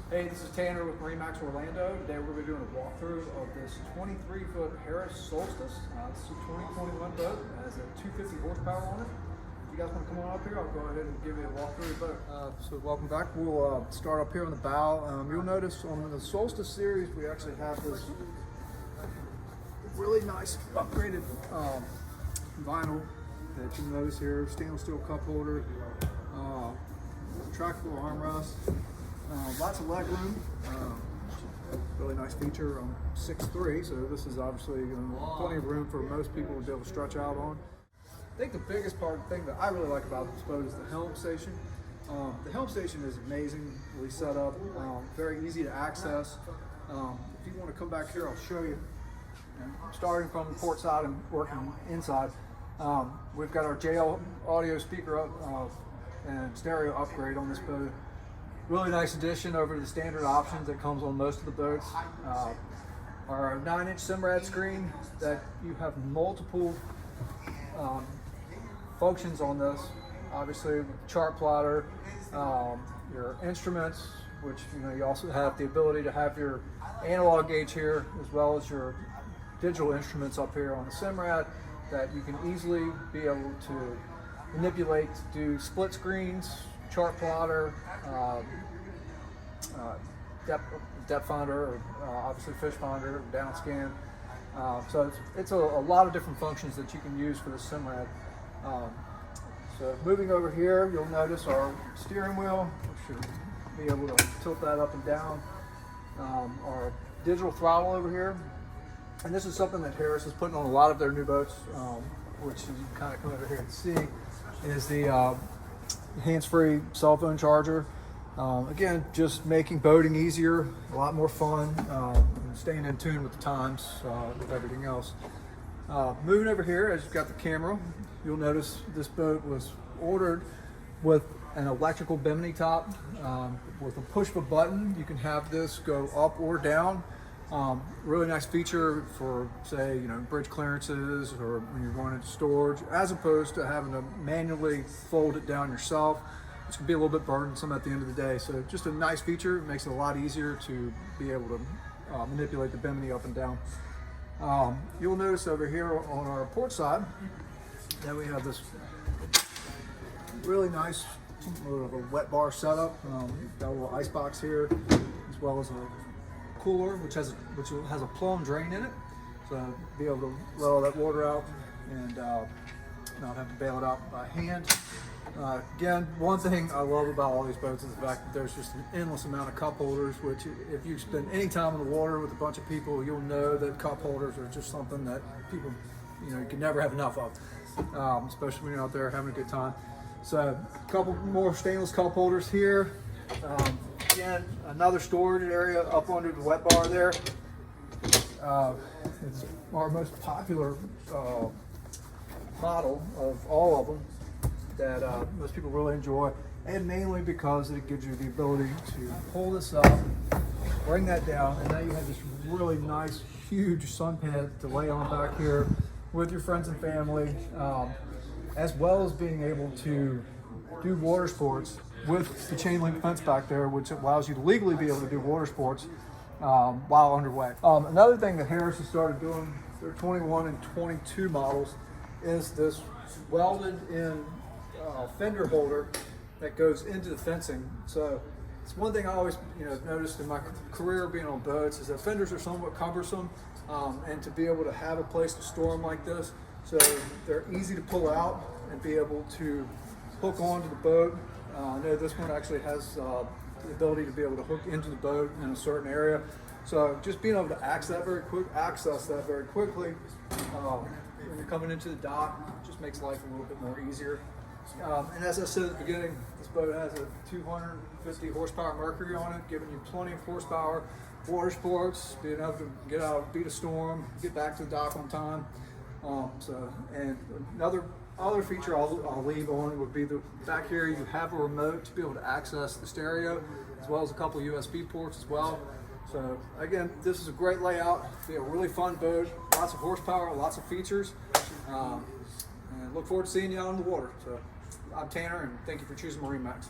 Hey, this is Tanner with MarineMax Orlando. Today we're going to be doing a walkthrough of this 23-foot Harris Solstice. This is a 2021 boat. It has a 250 horsepower on it. If you guys want to come on up here, I'll go ahead and give you a walkthrough of the boat. So welcome back. We'll start up here on the bow. You'll notice on the Solstice series, we actually have this really nice upgraded vinyl that you notice here. Stainless steel cup holder, retractable armrest. Lots of leg room, really nice feature. I'm 6'3", so this is obviously plenty of room for most people to be able to stretch out on. I think the biggest thing that I really like about this boat is the helm station. The helm station is amazingly set up, very easy to access. If you want to come back here, I'll show you. Starting from the port side and working inside, we've got our JL audio speaker up and stereo upgrade on this boat. Really nice addition over the standard options that comes on most of the boats. Our 9-inch Simrad screen that you have multiple functions on this. Obviously, chart plotter, your instruments, which you also have the ability to have your analog gauge here, as well as your digital instruments up here on the Simrad that you can easily be able to manipulate to do split screens, chart plotter, depth finder, or obviously fish finder, down scan. So it's a lot of different functions that you can use for the Simrad. So moving over here, you'll notice our steering wheel. We should be able to tilt that up and down. Our digital throttle over here. And this is something that Harris is putting on a lot of their new boats, which you can kind of come over here and see, is the hands-free cell phone charger. Again, just making boating easier, a lot more fun, and staying in tune with the times, with everything else. Moving over here, as you've got the camera, you'll notice this boat was ordered with an electrical bimini top. With a push of a button, you can have this go up or down. Really nice feature for, say, bridge clearances or when you're going into storage, as opposed to having to manually fold it down yourself, which can be a little bit burdensome at the end of the day. So just a nice feature. It makes it a lot easier to be able to manipulate the bimini up and down. You'll notice over here on our port side that we have this really nice sort of a wet bar setup. Got a little ice box here, as well as a cooler, which has a plumb drain in it, so be able to let all that water out and not have to bail it out by hand. Again, one thing I love about all these boats is the fact that there's just an endless amount of cup holders, which if you spend any time in the water with a bunch of people, you'll know that cup holders are just something that people, you can never have enough of, especially when you're out there having a good time. So a couple more stainless cup holders here. Again, another storage area up under the wet bar there. It's our most popular model of all of them that most people really enjoy, and mainly because it gives you the ability to pull this up, bring that down, and now you have this really nice, huge sun pad to lay on back here with your friends and family, as well as being able to do water sports with the chain link fence back there, which allows you to legally be able to do water sports while underway. Another thing that Harris has started doing, their 21 and 22 models, is this welded in fender holder that goes into the fencing. So it's one thing I always noticed in my career being on boats is that fenders are somewhat cumbersome, and to be able to have a place to store them like this, so they're easy to pull out and be able to hook onto the boat. I know this one actually has the ability to be able to hook into the boat in a certain area. So just being able to access that very quickly when you're coming into the dock just makes life a little bit more easier. And as I said at the beginning, this boat has a 250 horsepower Mercury on it, giving you plenty of horsepower, water sports, being able to get out, beat a storm, get back to the dock on time. And other feature I'll leave on would be the back here you have a remote to be able to access the stereo, as well as a couple USB ports as well. So again, this is a great layout, be a really fun boat, lots of horsepower, lots of features, and look forward to seeing you out on the water. So I'm Tanner, and thank you for choosing MarineMax.